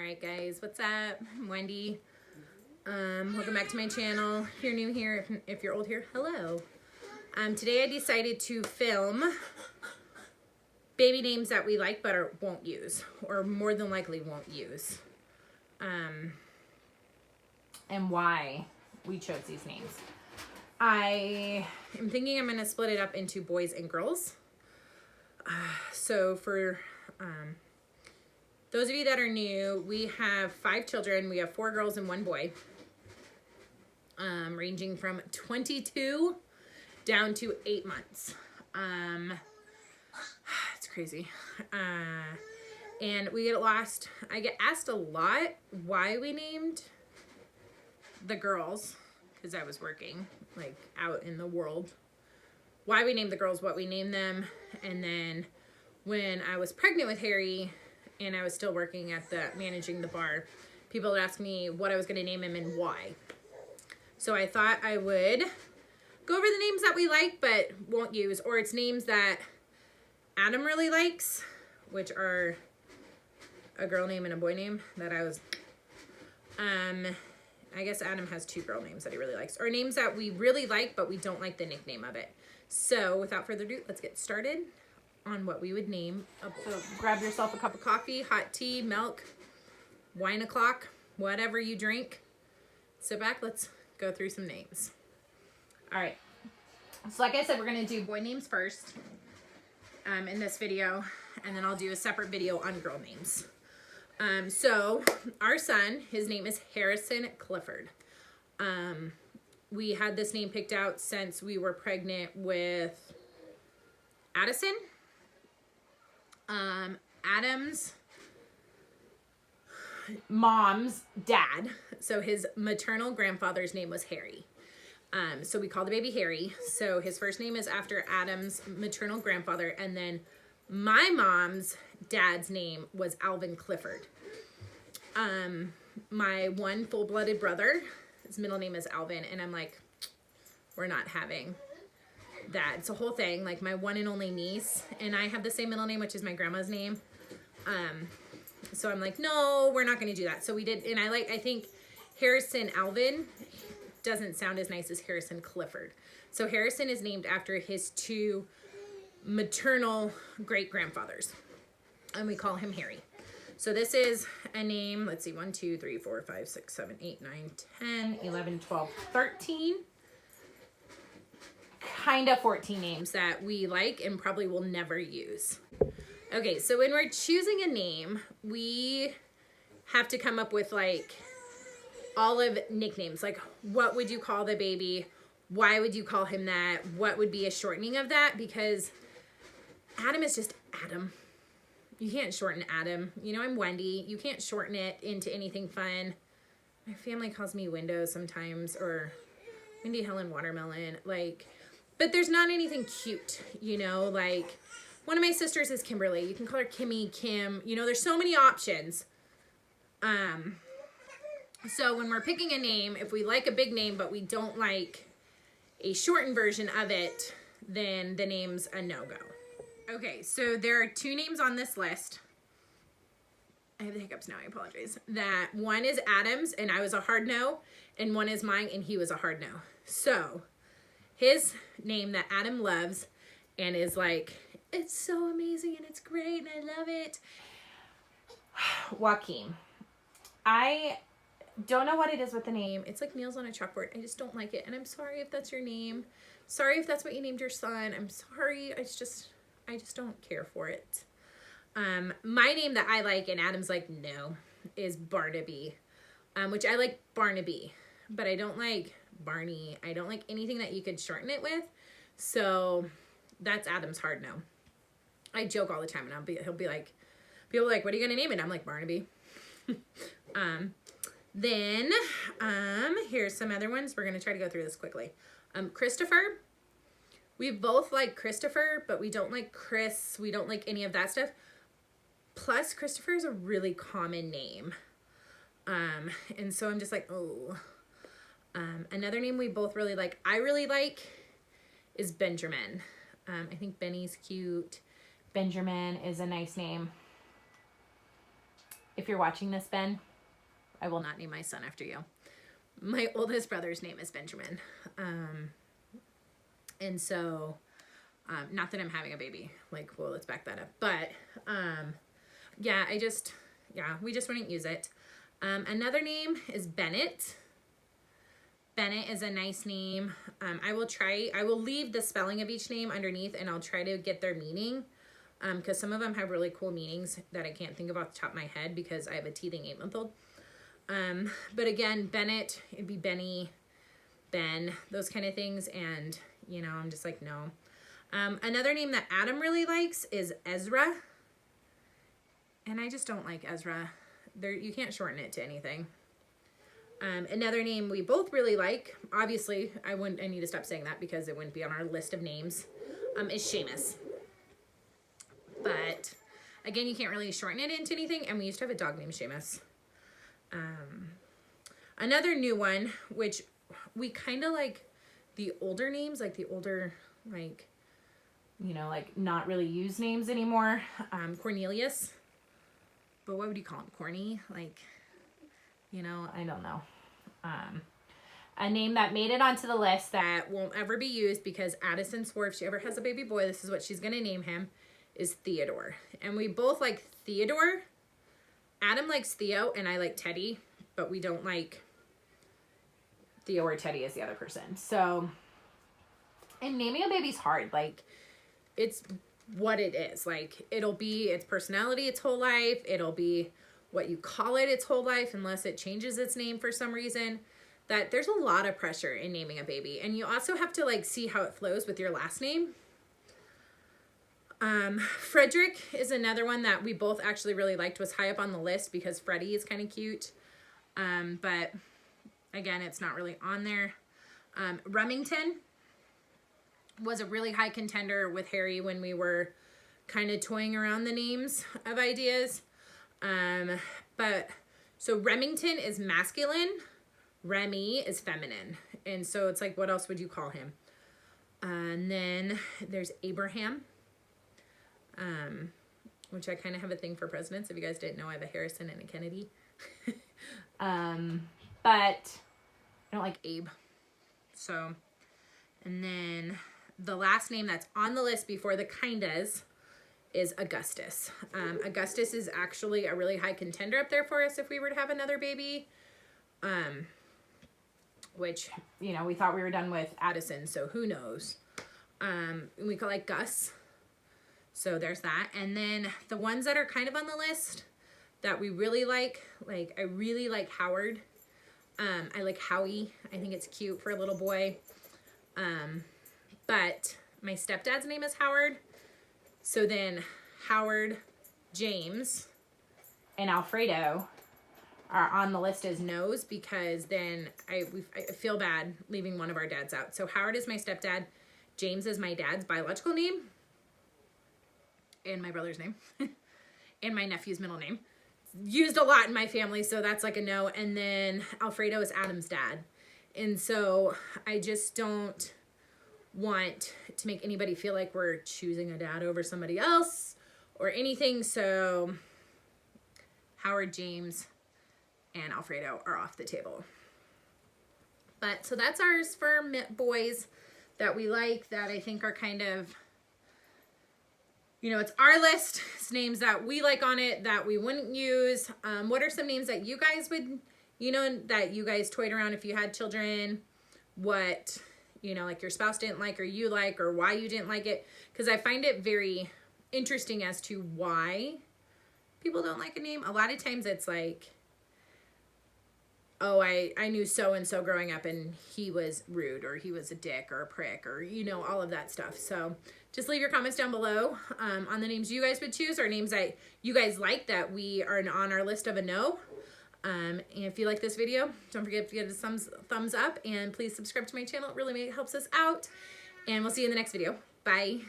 Alright guys, what's up? I'm Wendy. Welcome back to my channel. If you're new here, if you're old here, hello. Today I decided to film baby names that we like but won't use, or more than likely won't use. And why we chose these names. I am thinking I'm going to split it up into boys and girls. So for those of you that are new, we have 5 children. We have 4 girls and 1 boy, ranging from 22 down to 8 months. It's crazy. And we get lost. I get asked a lot why we named the girls, because I was working like out in the world, why we named the girls what we named them. And then when I was pregnant with Harry and I was still working at managing the bar, people would ask me what I was going to name him and why. So I thought I would go over the names that we like but won't use, or it's names that Adam really likes, which are a girl name and a boy name that I was, I guess Adam has 2 girl names that he really likes, or names that we really like but we don't like the nickname of it. So without further ado, let's get started on what we would name. So grab yourself a cup of coffee, hot tea, milk, wine o'clock, whatever you drink. Sit back, let's go through some names. All right, so like I said, we're gonna do boy names first in this video, and then I'll do a separate video on girl names. So our son, his name is Harrison Clifford. We had this name picked out since we were pregnant with Addison. Adam's mom's dad, so his maternal grandfather's name was Harry. So we call the baby Harry. So his first name is after Adam's maternal grandfather, and then my mom's dad's name was Alvin Clifford. My one full-blooded brother, his middle name is Alvin, and I'm like, we're not having that. It's a whole thing. Like, my one and only niece and I have the same middle name, which is my grandma's name. So I'm like, no, we're not going to do that. So we did, and I think Harrison Alvin doesn't sound as nice as Harrison Clifford. So Harrison is named after his 2 maternal great-grandfathers, and we call him Harry. So this is a name, let's see, 1, 2, 3, 4, 5, 6, 7, 8, 9, 10, 11, 12, 13. Kind of 14 names that we like and probably will never use. Okay, so when we're choosing a name, we have to come up with like all of nicknames. Like, what would you call the baby? Why would you call him that? What would be a shortening of that? Because Adam is just Adam. You can't shorten Adam. You know, I'm Wendy. You can't shorten it into anything fun. My family calls me Windows sometimes, or Wendy Helen Watermelon. Like, but there's not anything cute, you know? Like, one of my sisters is Kimberly. You can call her Kimmy, Kim. You know, there's so many options. So when we're picking a name, if we like a big name but we don't like a shortened version of it, then the name's a no-go. Okay, so there are 2 names on this list. I have the hiccups now, I apologize. That one is Adam's, and I was a hard no, and one is mine, and he was a hard no. So his name that Adam loves and is like, it's so amazing and it's great and I love it, Joaquin. I don't know what it is with the name. It's like nails on a chalkboard. I just don't like it, and I'm sorry if that's your name. Sorry if that's what you named your son. I'm sorry. I just don't care for it. My name that I like and Adam's like, no, is Barnaby, which I like Barnaby, but I don't like Barney. I don't like anything that you could shorten it with. So that's Adam's hard no. I joke all the time, and he'll be like, people are like, what are you going to name it? I'm like, Barnaby. Then, here's some other ones. We're going to try to go through this quickly. Christopher. We both like Christopher, but we don't like Chris. We don't like any of that stuff. Plus, Christopher is a really common name. And so I'm just like, oh. Another name we both really like, I really like, is Benjamin. I think Benny's cute. Benjamin is a nice name. if you're watching this, Ben, I will not name my son after you. My oldest brother's name is Benjamin. And so, not that I'm having a baby, like, well, let's back that up. But, yeah, we just wouldn't use it. Another name is Bennett. Bennett is a nice name. I will leave the spelling of each name underneath, and I'll try to get their meaning. Because some of them have really cool meanings that I can't think of off the top of my head because I have a teething 8-month-old. But again, Bennett, it'd be Benny, Ben, those kind of things. And, you know, I'm just like, no. Another name that Adam really likes is Ezra. And I just don't like Ezra. You can't shorten it to anything. Another name we both really like, obviously, I need to stop saying that because it wouldn't be on our list of names, is Seamus. But, again, you can't really shorten it into anything. And we used to have a dog named Seamus. Another new one, which we kind of like the older names, like the older, like, you know, like not really used names anymore. Cornelius. But what would you call him? Corny? Like, you know, I don't know. A name that made it onto the list that won't ever be used because Addison swore if she ever has a baby boy, this is what she's going to name him, is Theodore. And we both like Theodore. Adam likes Theo and I like Teddy, but we don't like Theo or Teddy as the other person. So, and naming a baby's hard. Like, it's what it is. Like, it'll be its personality its whole life. It'll be what you call it its whole life unless it changes its name for some reason. That there's a lot of pressure in naming a baby. And you also have to, like, see how it flows with your last name. Frederick is another one that we both actually really liked, was high up on the list because Freddie is kind of cute. But again, it's not really on there. Remington was a really high contender with Harry when we were kind of toying around the names of ideas. But so Remington is masculine, Remy is feminine. And so it's like, what else would you call him? And then there's Abraham. Which I kind of have a thing for presidents. If you guys didn't know, I have a Harrison and a Kennedy. But I don't like Abe. So, and then the last name that's on the list before the kindas is Augustus. Augustus is actually a really high contender up there for us if we were to have another baby. Which, you know, we thought we were done with Addison, so who knows. We call like Gus. So there's that. And then the ones that are kind of on the list that we really like I really like Howard. I like Howie. I think it's cute for a little boy. But my stepdad's name is Howard. So then Howard, James, and Alfredo are on the list as no's because then I feel bad leaving one of our dads out. So Howard is my stepdad. James is my dad's biological name. And my brother's name. And my nephew's middle name. Used a lot in my family, so that's like a no. And then Alfredo is Adam's dad. And so I just don't want to make anybody feel like we're choosing a dad over somebody else or anything. So Howard, James, and Alfredo are off the table. But so that's ours for boys that we like, that I think are kind of, you know, it's our list. It's names that we like on it that we wouldn't use. What are some names that you guys would, you know, that you guys toyed around if you had children? What, you know, like your spouse didn't like or you like, or why you didn't like it? Because I find it very interesting as to why people don't like a name. A lot of times it's like, oh, I knew so-and-so growing up and he was rude or he was a dick or a prick or, you know, all of that stuff. So just leave your comments down below on the names you guys would choose or names that you guys like that we are on our list of a no. And if you like this video, don't forget to give it a thumbs up and please subscribe to my channel. It really helps us out. And we'll see you in the next video. Bye.